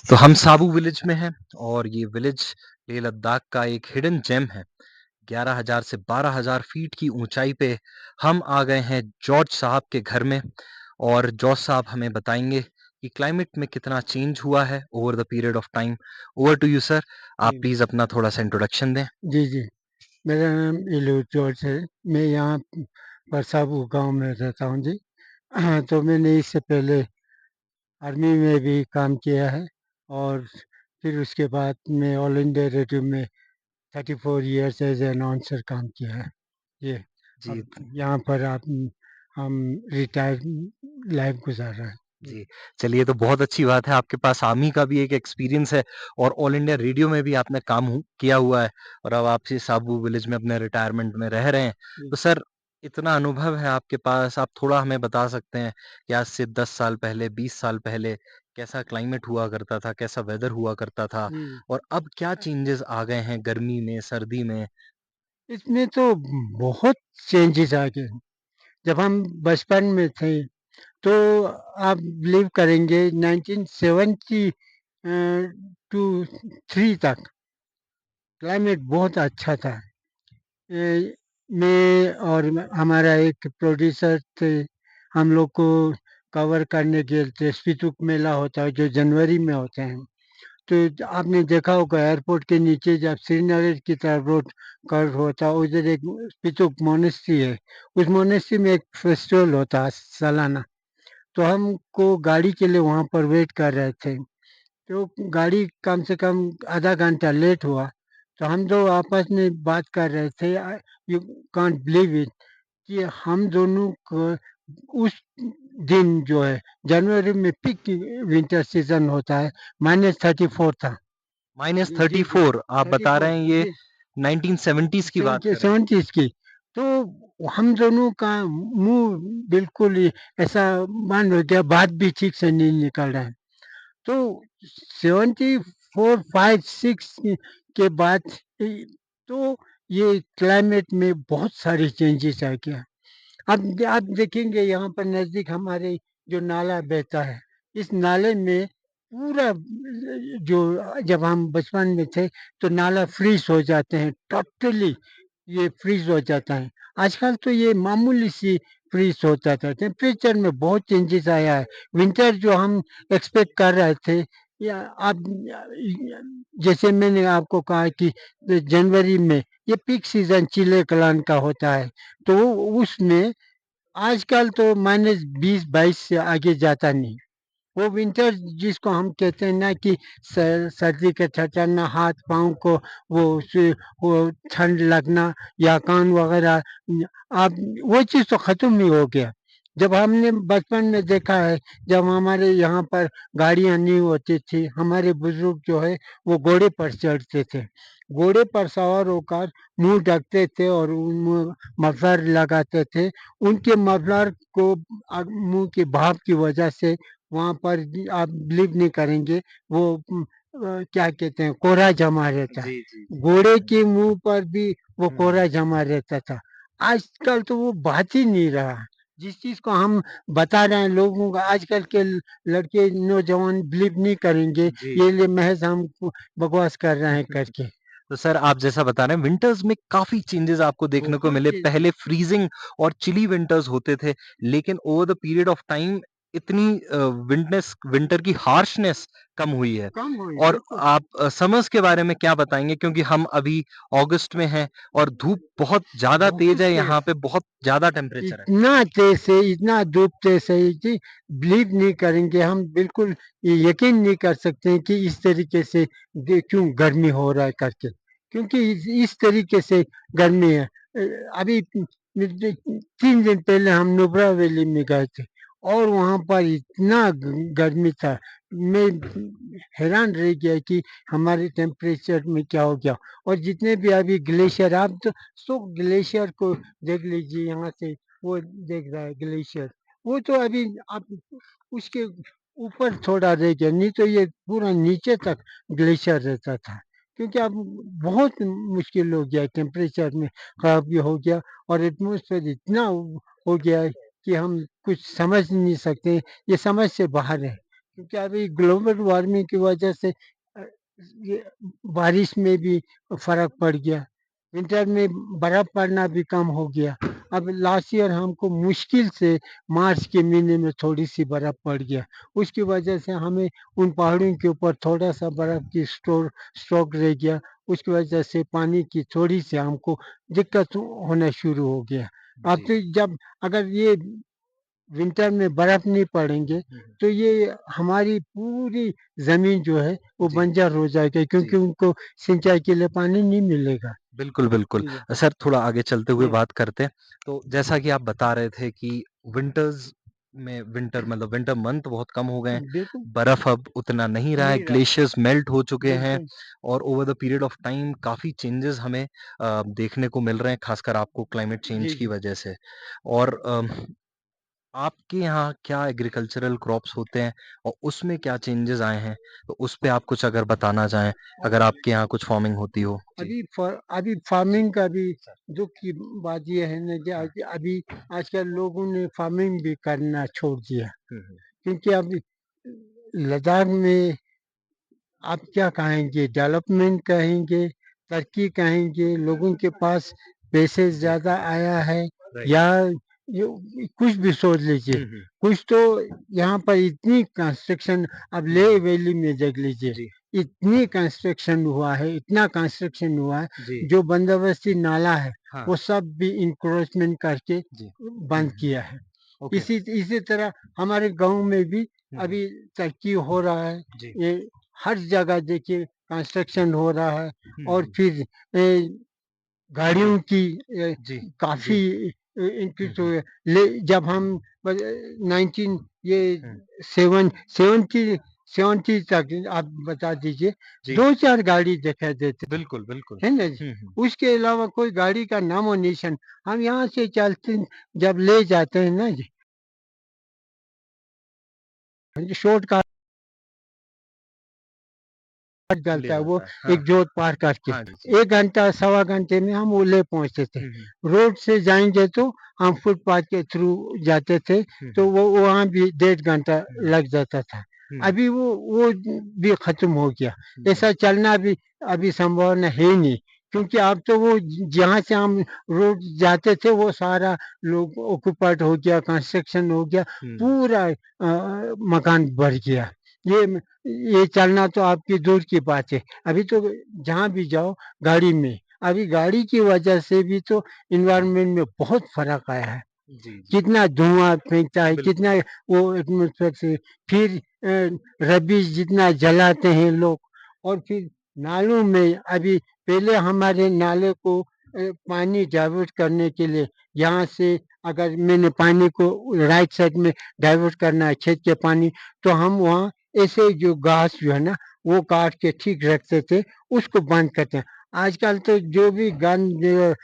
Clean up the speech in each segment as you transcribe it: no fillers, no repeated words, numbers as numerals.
तो हम साबू विलेज में हैं और ये विलेज लेह लद्दाख का एक हिडन जेम है। 11,000 से 12,000 फीट की ऊंचाई पे हम आ गए हैं जॉर्ज साहब के घर में और जॉर्ज साहब हमें बताएंगे कि क्लाइमेट में कितना चेंज हुआ है over the period of time. Over to you sir. आप जी, प्लीज अपना थोड़ा सा इंट्रोडक्शन दें। जी, जी। मेरा नाम इलू जॉर्ज है। मैं यहाँ परसाबू गाँव में रहता हूँ जी। तो मैंने इससे पहले आर्मी में भी काम किया है और फिर उसके बाद मैं ऑल इंडिया रेडियो में 34 इयर्स एज़ ए अनाउंसर काम किया है। ये जी। अब यहाँ पर आप हम रिटायर्ड लाइफ़ गुज़ार रहे हैं। जी, जी, चलिए तो बहुत अच्छी बात है, आपके पास आर्मी का भी एक एक्सपीरियंस है और ऑल इंडिया रेडियो में भी आपने काम किया हुआ है और अब आप इस साबू विलेज में अपने रिटायरमेंट में रह रहे हैं। जी। तो सर, इतना अनुभव है आपके पास, आप थोड़ा हमें बता सकते हैं कि आज से 10 साल पहले, 20 साल पहले कैसा क्लाइमेट हुआ करता था, कैसा वेदर हुआ करता था जी। और अब क्या चेंजेस आ गए हैं गर्मी में, सर्दी में? इसमें तो बहुत चेंजेज़ आ गए हैं। जब हम बचपन में थे तो आप बिलीव करेंगे 1970 टू 3 तक क्लाइमेट बहुत अच्छा था। मैं और हमारा एक प्रोड्यूसर थे, हम लोग को कवर करने के लिए स्पितुक मेला होता है जो जनवरी में होते हैं। तो आपने देखा होगा एयरपोर्ट के नीचे जब श्रीनगर की तरफ रोड कर्व होता है उधर एक स्पितुक मोनेस्ट्री है। उस मोनेस्ट्री में एक फेस्टिवल होता है सालाना। तो हमको गाड़ी के लिए वहाँ पर वेट कर रहे थे। तो गाड़ी कम से कम आधा घंटा लेट हुआ, तो हम 2 आपस में बात कर रहे थे यू कांट बिलीव इट कि हम दोनों को उस दिन जो है जनवरी में पीक विंटर सीज़न होता है, -34 था। जी, जी, -34 आप बता 34 रहे हैं ये जी। 1970s की बात कर रहे हैं। 70s की। तो हम दोनों का मुँह बिल्कुल ही ऐसा बंद हो गया, बात भी ठीक से नहीं निकल रहा है। तो 74, 5, 6 के बाद इ तो ये क्लाइमेट में बहुत सारी चेंजेस आ गया। अब आप देखेंगे यहाँ पर नज़दीक हमारे जो नाला बहता है, इस नाले में पूरा जो जब हम बचपन में थे तो नाला फ्रीज़ हो जाते हैं, टोटली ये फ्रीज़ हो जाता है। आजकल तो ये मामूली सी फ्रीज़ होता था, टेम्परेचर में बहुत चेंजेस आया है। विंटर जो हम एक्सपेक्ट कर रहे थे या आप जैसे मैंने आपको कहा कि जनवरी में ये पीक सीज़न चिले-कलान का होता है, तो उसमें आजकल तो -20-22 से आगे जाता नहीं। वो विंटर जिसको हम कहते हैं ना कि सर्दी के ठठरना, हाथ-पाँव को वो ठंड लगना या कान वगैरह आप वो चीज़ तो ख़त्म ही हो गया। जब हमने बचपन में देखा है, जब हमारे यहाँ पर गाड़ियाँ नहीं होती थी, हमारे बुज़ुर्ग जो है वो घोड़े पर चढ़ते थे। घोड़े पर सवार होकर मुँह ढकते थे और मुँह मफ़लर लगाते थे। उनके मफ़लर को मुँह की भाप की वजह से वहाँ पर जी आप बिलीव नहीं करेंगे वो क्या कहते हैं कोहरा जमा रहता है। जी, जी, जी। घोड़े के मुँह पर भी वो कोहरा हुँ। जमा रहता था। आजकल तो वो बात ही नहीं रहा। जिस चीज़ को हम बता रहे हैं लोगों को आजकल के लड़के नौजवान बिलीव नहीं करेंगे, जी। ये ले महज़ हम बकवास कर रहे हैं करके। तो सर आप जैसा बता रहे हैं विंटर्स में काफ़ी चेंजेज़ आपको देखने को बहुत मिले। चीज़ पहले फ्रीज़िंग और चिली विंटर्स होते थे, लेकिन over the period of time इतनी विंटर की हार्शनेस कम हुई है। कम हुई, और बिल्कुल। आप समर्स के बारे में क्या बताएँगे? क्योंकि हम अभी अगस्त में हैं और धूप बहुत ज़्यादा तेज़ बहुत है, यहाँ तेज़। पे बहुत ज़्यादा टेम्परेचर है। इतना तेज़ है, इतना धूप तेज़ है कि बिलीव नहीं करेंगे हम बिल्कुल ये यकीन नहीं कर सकते हैं कि इस तरीके से क्यों गर्मी हो रहा है करके। क्योंकि इस तरीके से गर्मी है। अभी 3 दिन पहले हम नुब्रा वैली में गए थे और वहाँ पर इतना गर्मी था। मैं हैरान रह गया कि हमारे टेम्परेचर में क्या हो गया और जितने भी अभी ग्लेशियर आप तो सब ग्लेशियर को देख लीजिए यहाँ से वो देख रहा है ग्लेशियर। वो तो अभी आप उसके ऊपर थोड़ा रह गया, नहीं तो ये पूरा नीचे तक ग्लेशियर रहता था। क्योंकि अब बहुत मुश्किल हो गया है, टेम्परेचर में खराबी हो गया और एटमॉस्फेयर इतना हो गया है कि हम कुछ समझ नहीं सकते, ये समझ से बाहर है। क्योंकि अभी ग्लोबल वार्मिंग की वजह से ये बारिश में भी फ़र्क पड़ गया। विंटर में बर्फ़ पड़ना भी कम हो गया। अब लास्ट ईयर हमको मुश्किल से मार्च के महीने में थोड़ी-सी बर्फ़ पड़ गया। उसकी वजह से हमें उन पहाड़ों के ऊपर थोड़ा-सा बर्फ़ की स्टॉक रह गया। उसकी वजह से पानी की थोड़ी-सी हमको दिक्कत होना शुरू हो गया। अब जी। तो जब अगर ये विंटर में बर्फ नहीं पड़ेंगे, हुँ, हुँ। तो ये हमारी पूरी ज़मीन जो है वो जी, बंजर हो जाएगी क्योंकि जी। उनको सिंचाई के लिए पानी नहीं मिलेगा। बिल्कुल, बिल्कुल। जी, सर थोड़ा आगे चलते हुए जी। बात करते हैं। तो जैसा कि आप बता रहे थे कि विंटर्स में विंटर मंथ बहुत कम हो गए हैं। बिल्कुल, बर्फ़ अब उतना नहीं रहा है, नहीं रहा। ग्लेशियर्स मेल्ट हो चुके हैं बिल्कुल। और over the period of time काफ़ी चेंजेज़ हमें देखने को मिल रहे हैं, ख़ासकर आपको क्लाइमेट चेंज जी, की जी। वजह से। और आपके यहाँ क्या एग्रीकल्चरल क्रॉप्स होते हैं और उसमें क्या चेंजेज़ आए हैं? तो उस पे आप कुछ अगर बताना चाहें, अगर आपके यहाँ कुछ फार्मिंग होती हो? जी। अभी जी, फार्मिंग का भी सर। दुःख की बात ये है ना कि हाँ। अभी आजकल लोगों ने फार्मिंग भी करना छोड़ दिया। हुँ, हुँ। क्योंकि अभी लद्दाख में आप क्या कहेंगे डेवलपमेंट कहेंगे, तरक्की कहेंगे, लोगों के पास पैसे जी, ज़्यादा आया है राइट। या यो कुछ भी सोच लीजिए। हुँ, हुँ। कुछ तो यहाँ पर इतनी कंस्ट्रक्शन अब हुँ, लेह हुँ। वैली में देख लीजिए, जी, इतनी कंस्ट्रक्शन हुआ है, इतना कंस्ट्रक्शन हुआ है, जी। जो बंदोबस्ती नाला है, हाँ, वो सब भी इंक्रोचमेंट करके जी। हुँ, बंद हुँ। किया है। ओके। इसी तरह हमारे गाँव में भी हुँ, हुँ। अभी तरक्की हो रहा है। जी। ये हर जगह देखिए कंस्ट्रक्शन हो रहा है हुँ, और हुँ। फिर जी, गाड़ियों की जी, जी। काफ़ी हुँ, इंक्रीज़ हुँ। हुए। जब हम 19 ये हुँ। 70 70 तक आप बता दीजिए जी, 2-4 गाड़ी दिखाई देते, बिल्कुल, बिल्कुल। है ना जी? हुँ, हुँ। उसके अलावा कोई गाड़ी का नामो-निशान हम यहाँ से चलते जब ले जाते हैं ना जी, शॉर्टकट ले चलता है वो जाता है। हाँ, एक हाँ। जोत पार करके। हाँ जी, जी। 1 घंटा सवा घंटे में हम ओले पहुँचते थे। हुँ, हुँ। रोड से जाएँगे तो हम फुटपाथ के थ्रू जाते थे, हुँ, तो हुँ। वो वहाँ भी डेढ़ घंटा हुँ, हुँ। लग जाता था। हुँ, अभी वो भी ख़त्म हो गया। जी। ऐसा चलना भी अभी संभावना है ही नहीं, क्योंकि अब तो वो जहाँ से हम रोड जाते थे वो सारा लोग ऑक्युपाइड हो गया, कंस्ट्रक्शन हो गया, हुँ। पूरा मकान भर गया। ये म ये चलना तो आपकी दूर की बात है। अभी तो जहाँ भी जाओ गाड़ी में। अभी गाड़ी की वजह से भी तो एनवायरनमेंट में बहुत फ़र्क आया है। जी, जी। कितना धुआँ फेंकता है, बिल्कुल। कितना वो एटमॉस्फेयर से फिर रबीज़ जितना जलाते हैं लोग और फिर नालों में अभी पहले हमारे नाले को पानी डाइवर्ट करने के लिए यहाँ से अगर मैंने पानी को राइट साइड में डाइवर्ट करना है खेत के पानी, तो हम वहाँ ऐसे जो घास जो है ना, वो काट के ठीक रखते थे, उसको बंद करते हैं। आजकल तो जो भी गंद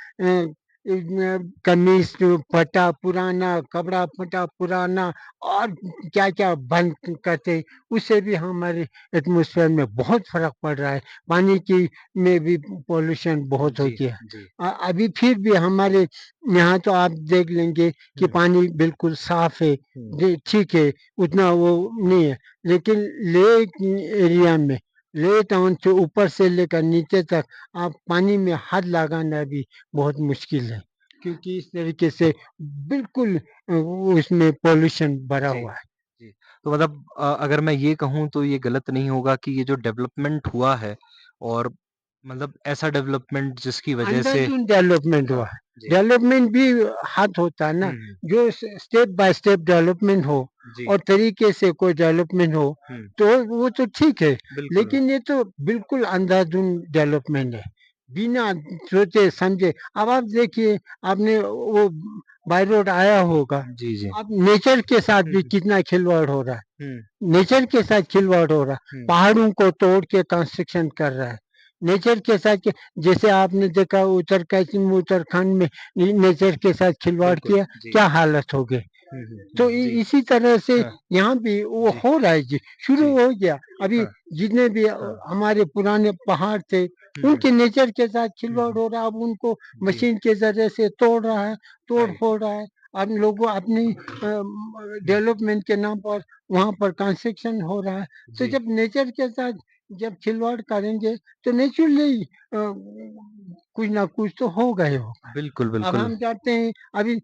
कमीज़ जो फटा पुराना, कपड़ा फटा पुराना और क्या-क्या बंद करते, उससे भी हमारे एटमॉस्फेयर में बहुत फ़र्क पड़ रहा है। पानी की में भी पॉल्यूशन बहुत हो जी, गया। जी। अभी फिर भी हमारे यहाँ तो आप देख लेंगे कि हुँ, पानी बिल्कुल साफ़ है, हुँ। जी ठीक है, उतना वो नहीं है। लेकिन लेह की एरिया में, लेह टाउन से ऊपर से लेकर नीचे तक आप पानी में हाथ लगाना भी बहुत मुश्किल है, क्योंकि इस तरीके से बिल्कुल वो उसमें पॉल्यूशन भरा जी, हुआ है। जी। तो मतलब अगर मैं ये कहूँ तो ये गलत नहीं होगा कि ये जो डेवलपमेंट हुआ है और मतलब ऐसा डेवलपमेंट जिसकी वजह से अंधाधुंध डेवलपमेंट हाँ, हुआ है। जी। डेवलपमेंट भी हाथ होता है हुँ, ना, हुँ। जो स्टेप बाय स्टेप डेवलपमेंट हो जी। और तरीके से कोई डेवलपमेंट हो, हुँ, तो वो तो ठीक है। बिल्कुल। लेकिन ये तो बिल्कुल अंधाधुंध डेवलपमेंट है, बिना सोचे-समझे। अब आप देखिए, आपने वो बाय रोड आया होगा, जी, जी। अब नेचर के साथ हुँ, भी हुँ। कितना खिलवाड़ हो रहा है। हुँ, नेचर के साथ खिलवाड़ हो रहा है, हुँ। पहाड़ों को तोड़ के कंस्ट्रक्शन कर रहा है। नेचर के साथ जैसे आपने देखा उत्तराखंड में नेचर के साथ खिलवाड़ बिल्कुल, किया, जी। क्या हालत हो गई। हुँ, हुँ, तो हुँ। जी। इसी तरह से हाँ, यहाँ भी वो जी, हो रहा है जी, शुरू जी। हो गया। अभी हाँ, जितने भी हाँ। हमारे पुराने पहाड़ थे, हुँ, हुँ। उनके नेचर के साथ हुँ, खिलवाड़ हुँ। हो रहा है। अब उनको जी, मशीन के ज़रिए से तोड़ रहा है, राइट। तोड़-फोड़ रहा है। हम लोगों अपनी डेवलपमेंट के नाम पर वहाँ पर कंस्ट्रक्शन हो रहा है। तो जी, जब नेचर के साथ जब खिलवाड़ करेंगे तो नेचुरली कुछ ना कुछ तो होगा ही होगा। बिल्कुल, अब बिल्कुल। हम चाहते हैं अभी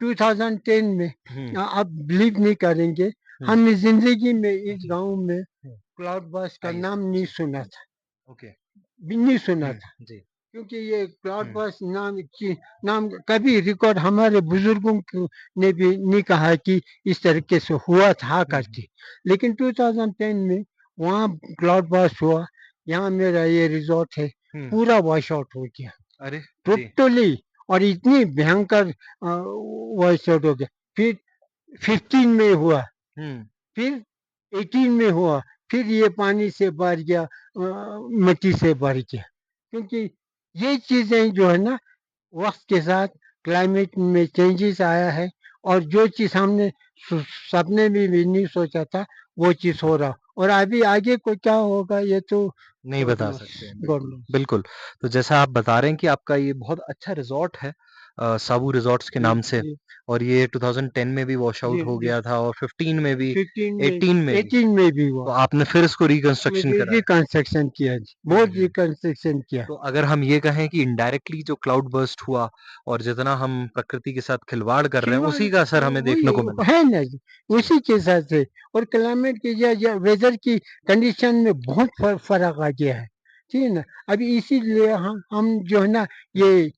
2010 में हुँ, आप बिलीव नहीं करेंगे, हुँ, हमने ज़िंदगी में इस जी, गाँव में हुँ, क्लाउड बर्स्ट का आइए नाम सर। नहीं जी, सुना था, ओके। भी नहीं सुना हुँ, था। जी, क्योंकि ये क्लाउड हुँ, बर्स्ट नाम कभी रिकॉर्ड हमारे बुजुर्गों ने भी नहीं कहा कि इस तरीके से हुआ था हुँ, हुँ, करके। लेकिन 2010 में वहाँ क्लाउड बर्स्ट हुआ, यहाँ मेरा ये रिज़ॉर्ट है, हुँ, पूरा वॉश आउट हो गया, अरे! जी, टोटली। और इतनी भयंकर वॉश आउट हो गया। फिर 15 में हुआ, हुँ, फिर 18 में हुआ, फिर ये पानी से भर गया, मिट्टी से भर गया। क्योंकि ये चीज़ें जो है ना वक़्त के साथ क्लाइमेट में चेंजेस आया है और जो चीज़ हमने सु सपने में भी नहीं सोचा था, वो चीज़ हो रहा। और अभी आगे को क्या होगा ये तो नहीं गॉड बता नोज़, सकते हैं, गॉड बिल्कुल, नोज़। बिल्कुल। तो जैसा आप बता रहे हैं कि आपका ये बहुत अच्छा रिज़ॉर्ट है साबू रिज़ॉर्ट्स के जी, नाम से जी, और ये 2010 में भी वॉश जी, आउट हो जी। गया था और 15 में भी, 15 में 18 में भी। 18 में भी तो हुआ। आपने फिर इसको रिकंस्ट्रक्शन करा है। रिकंस्ट्रक्शन किया जी, हुँ, बहुत हुँ। रिकंस्ट्रक्शन किया। तो अगर हम ये कहें कि इनडायरेक्टली जो क्लाउड बर्स्ट हुआ और जितना हम प्रकृति के साथ खिलवाड़ कर रहे हैं, खिलवाड़ उसी का असर हमें वही देखने को मिला। है ना जी, जी। उसी के हिसाब से। और क्लाइमेट की या वेदर की कंडीशन में बहुत फ़र्क आ गया है, ठीक है ना? अभी इसीलिए हम जो है ना हुँ, ये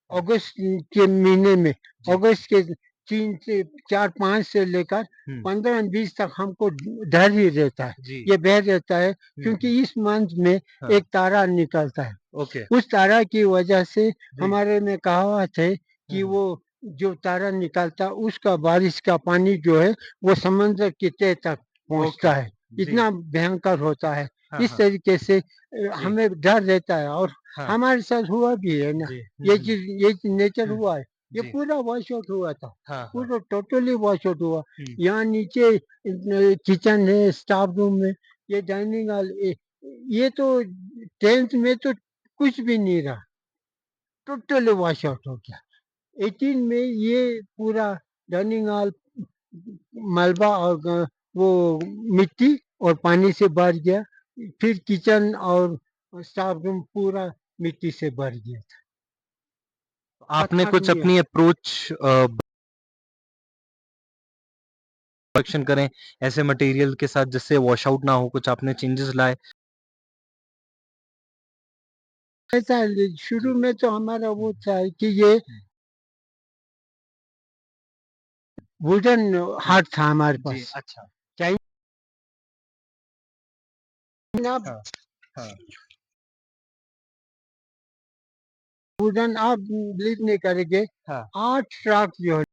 हुँ। अगस्त के महीने में, जी। अगस्त के 3 से 4-5 से लेकर हुँ। 15-20 तक हमको डर ही रहता है, जी। ये भय रहता है हुँ, हुँ। क्योंकि इस मंथ में हाँ, एक तारा निकलता है। ओके। उस तारा की वजह से जी। हमारे में कहावत है हुँ, कि हुँ। वो जो तारा निकलता उसका बारिश का पानी जो है वो समुद्र की तह तक ओके। पहुँचता है, जी। इतना भयंकर होता है। हाँ, इस हाँ। तरीके से जी। हमें डर रहता है और हाँ। हमारे साथ हुआ भी है ना, जी। हुँ, हुँ। ये चीज़ नेचर हुँ, हुआ हुँ। है, ये जी। पूरा वॉश आउट हुआ था, हाँ, हाँ। पूरा टोटली वॉश आउट हुआ। हुँ। यहाँ नीचे किचन है, स्टाफ रूम है, ये डाइनिंग हॉल ये तो 10th में तो कुछ भी नहीं रहा, टोटली वॉश आउट हो गया। 18 में ये पूरा डाइनिंग हॉल मलबा और वो मिट्टी और पानी से भर गया। फिर किचन और स्टाफ रूम पूरा मिट्टी से भर गया था। आपने पत्थर कुछ नहीं है। अपनी अप्रोच प्रोडक्शन करें ऐसे मटेरियल के साथ जिससे वॉश आउट ना हो, कुछ आपने चेंजेस लाए? ऐसा शुरू जी। में तो हमारा हुँ, वो था कि ये हुँ, वुडन हुँ। हार्ट था हमारे जी, पास। अच्छा। चाइना हाँ, हाँ। वुडन आप बिलीव नहीं करेंगे, हाँ। 8 ट्रक जो है